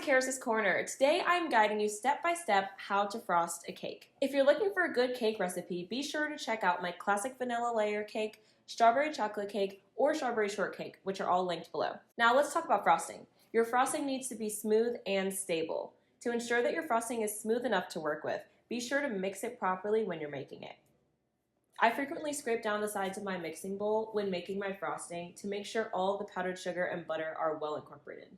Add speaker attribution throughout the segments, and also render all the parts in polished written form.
Speaker 1: to Karis' Corner. Today I'm guiding you step by step how to frost a cake. If you're looking for a good cake recipe, be sure to check out my classic vanilla layer cake, strawberry chocolate cake, or strawberry shortcake, which are all linked below. Now let's talk about frosting. Your frosting needs to be smooth and stable. To ensure that your frosting is smooth enough to work with, be sure to mix it properly when you're making it. I frequently scrape down the sides of my mixing bowl when making my frosting to make sure all the powdered sugar and butter are well incorporated.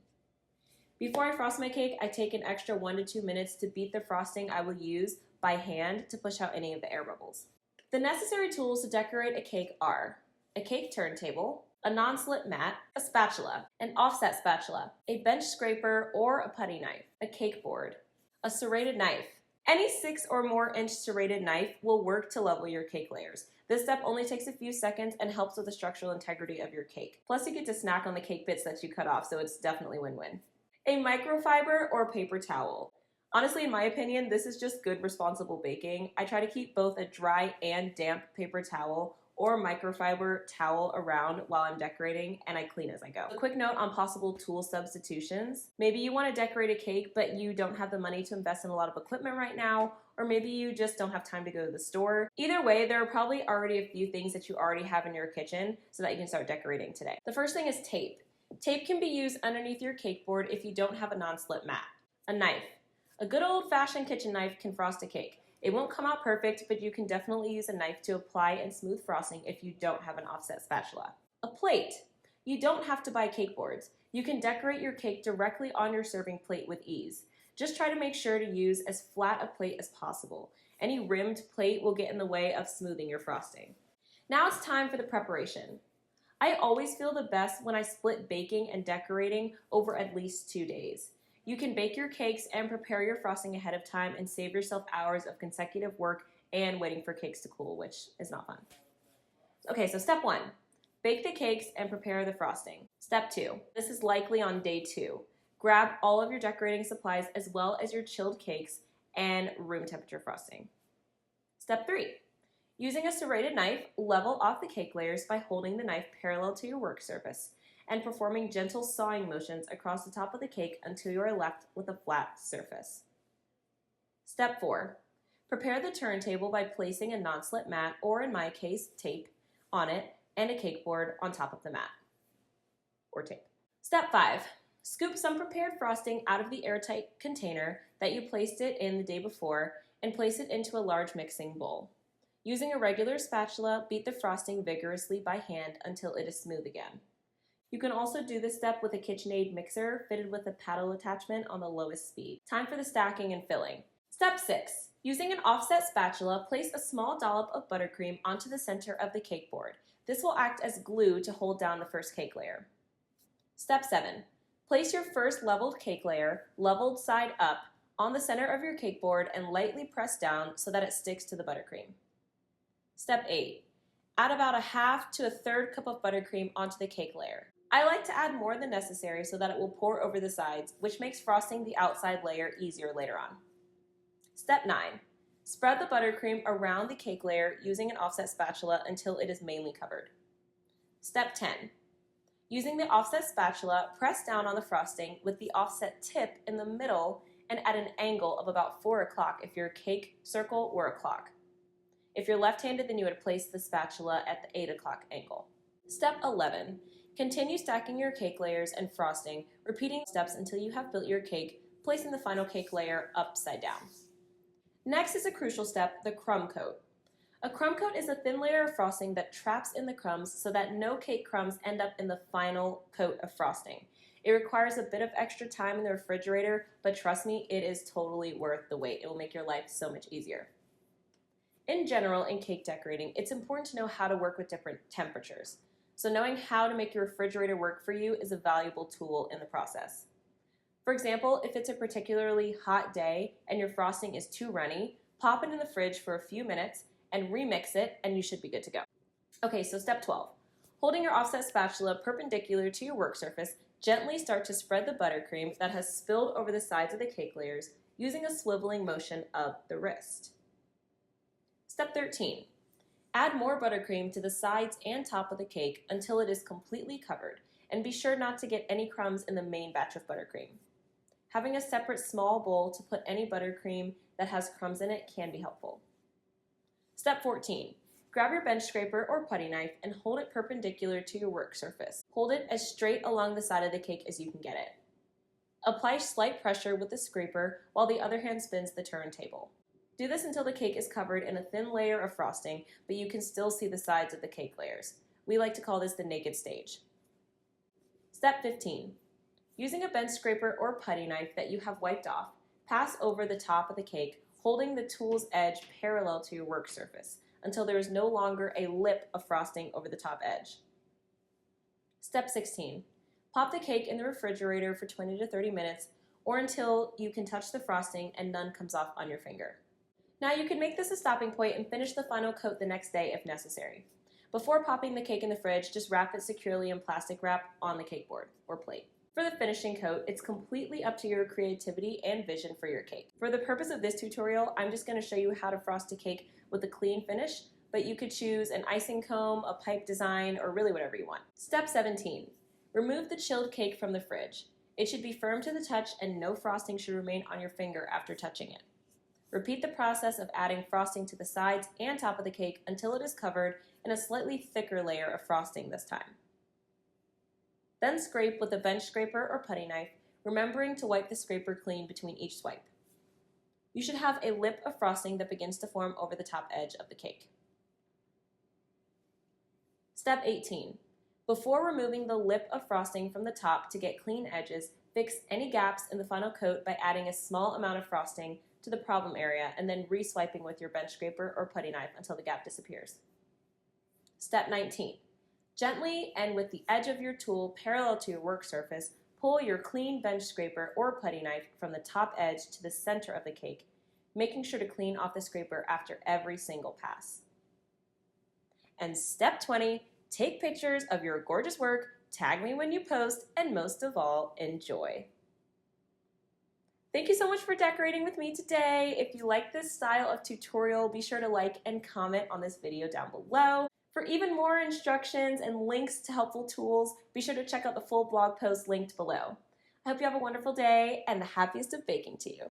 Speaker 1: Before I frost my cake, I take an extra 1 to 2 minutes to beat the frosting I will use by hand to push out any of the air bubbles. The necessary tools to decorate a cake are a cake turntable, a non-slip mat, a spatula, an offset spatula, a bench scraper or a putty knife, a cake board, a serrated knife. Any 6 or more inch serrated knife will work to level your cake layers. This step only takes a few seconds and helps with the structural integrity of your cake. Plus you get to snack on the cake bits that you cut off, so it's definitely win-win. A microfiber or paper towel. Honestly, in my opinion, this is just good responsible baking. I try to keep both a dry and damp paper towel or microfiber towel around while I'm decorating, and I clean as I go. A quick note on possible tool substitutions. Maybe you want to decorate a cake, but you don't have the money to invest in a lot of equipment right now, or maybe you just don't have time to go to the store. Either way, there are probably already a few things that you already have in your kitchen so that you can start decorating today. The first thing is tape. Tape can be used underneath your cake board if you don't have a non-slip mat. A knife. A good old-fashioned kitchen knife can frost a cake. It won't come out perfect, but you can definitely use a knife to apply and smooth frosting if you don't have an offset spatula. A plate. You don't have to buy cake boards. You can decorate your cake directly on your serving plate with ease. Just try to make sure to use as flat a plate as possible. Any rimmed plate will get in the way of smoothing your frosting. Now it's time for the preparation. I always feel the best when I split baking and decorating over at least 2 days. You can bake your cakes and prepare your frosting ahead of time and save yourself hours of consecutive work and waiting for cakes to cool, which is not fun. Okay, so step 1, bake the cakes and prepare the frosting. Step 2, this is likely on day 2. Grab all of your decorating supplies as well as your chilled cakes and room temperature frosting. Step 3, using a serrated knife, level off the cake layers by holding the knife parallel to your work surface and performing gentle sawing motions across the top of the cake until you are left with a flat surface. Step 4, prepare the turntable by placing a non-slip mat, or in my case, tape, on it and a cake board on top of the mat, or tape. Step 5, scoop some prepared frosting out of the airtight container that you placed it in the day before and place it into a large mixing bowl. Using a regular spatula, beat the frosting vigorously by hand until it is smooth again. You can also do this step with a KitchenAid mixer fitted with a paddle attachment on the lowest speed. Time for the stacking and filling. Step 6. Using an offset spatula, place a small dollop of buttercream onto the center of the cake board. This will act as glue to hold down the first cake layer. Step 7. Place your first leveled cake layer, leveled side up, on the center of your cake board and lightly press down so that it sticks to the buttercream. Step 8. Add about a half to a third cup of buttercream onto the cake layer. I like to add more than necessary so that it will pour over the sides, which makes frosting the outside layer easier later on. Step 9. Spread the buttercream around the cake layer using an offset spatula until it is mainly covered. Step 10. Using the offset spatula, press down on the frosting with the offset tip in the middle and at an angle of about 4 o'clock if your cake circle were a clock. If you're left-handed, then you would place the spatula at the 8 o'clock angle. Step 11. Continue stacking your cake layers and frosting, repeating steps until you have built your cake, placing the final cake layer upside down. Next is a crucial step, the crumb coat. A crumb coat is a thin layer of frosting that traps in the crumbs so that no cake crumbs end up in the final coat of frosting. It requires a bit of extra time in the refrigerator, but trust me, it is totally worth the wait. It will make your life so much easier. In general, in cake decorating, it's important to know how to work with different temperatures. So knowing how to make your refrigerator work for you is a valuable tool in the process. For example, if it's a particularly hot day and your frosting is too runny, pop it in the fridge for a few minutes and remix it and you should be good to go. Okay, so step 12. Holding your offset spatula perpendicular to your work surface, gently start to spread the buttercream that has spilled over the sides of the cake layers using a swiveling motion of the wrist. Step 13. Add more buttercream to the sides and top of the cake until it is completely covered, and be sure not to get any crumbs in the main batch of buttercream. Having a separate small bowl to put any buttercream that has crumbs in it can be helpful. Step 14. Grab your bench scraper or putty knife and hold it perpendicular to your work surface. Hold it as straight along the side of the cake as you can get it. Apply slight pressure with the scraper while the other hand spins the turntable. Do this until the cake is covered in a thin layer of frosting, but you can still see the sides of the cake layers. We like to call this the naked stage. Step 15. Using a bench scraper or putty knife that you have wiped off, pass over the top of the cake, holding the tool's edge parallel to your work surface until there is no longer a lip of frosting over the top edge. Step 16. Pop the cake in the refrigerator for 20 to 30 minutes or until you can touch the frosting and none comes off on your finger. Now you can make this a stopping point and finish the final coat the next day if necessary. Before popping the cake in the fridge, just wrap it securely in plastic wrap on the cake board or plate. For the finishing coat, it's completely up to your creativity and vision for your cake. For the purpose of this tutorial, I'm just going to show you how to frost a cake with a clean finish, but you could choose an icing comb, a pipe design, or really whatever you want. Step 17. Remove the chilled cake from the fridge. It should be firm to the touch and no frosting should remain on your finger after touching it. Repeat the process of adding frosting to the sides and top of the cake until it is covered in a slightly thicker layer of frosting this time. Then scrape with a bench scraper or putty knife, remembering to wipe the scraper clean between each swipe. You should have a lip of frosting that begins to form over the top edge of the cake. Step 18. Before removing the lip of frosting from the top to get clean edges, fix any gaps in the final coat by adding a small amount of frosting to the problem area and then re-swiping with your bench scraper or putty knife until the gap disappears. Step 19. Gently and with the edge of your tool parallel to your work surface, pull your clean bench scraper or putty knife from the top edge to the center of the cake, making sure to clean off the scraper after every single pass. And step 20, take pictures of your gorgeous work, tag me when you post, and most of all, enjoy. Thank you so much for decorating with me today. If you like this style of tutorial, be sure to like and comment on this video down below. For even more instructions and links to helpful tools, be sure to check out the full blog post linked below. I hope you have a wonderful day and the happiest of baking to you.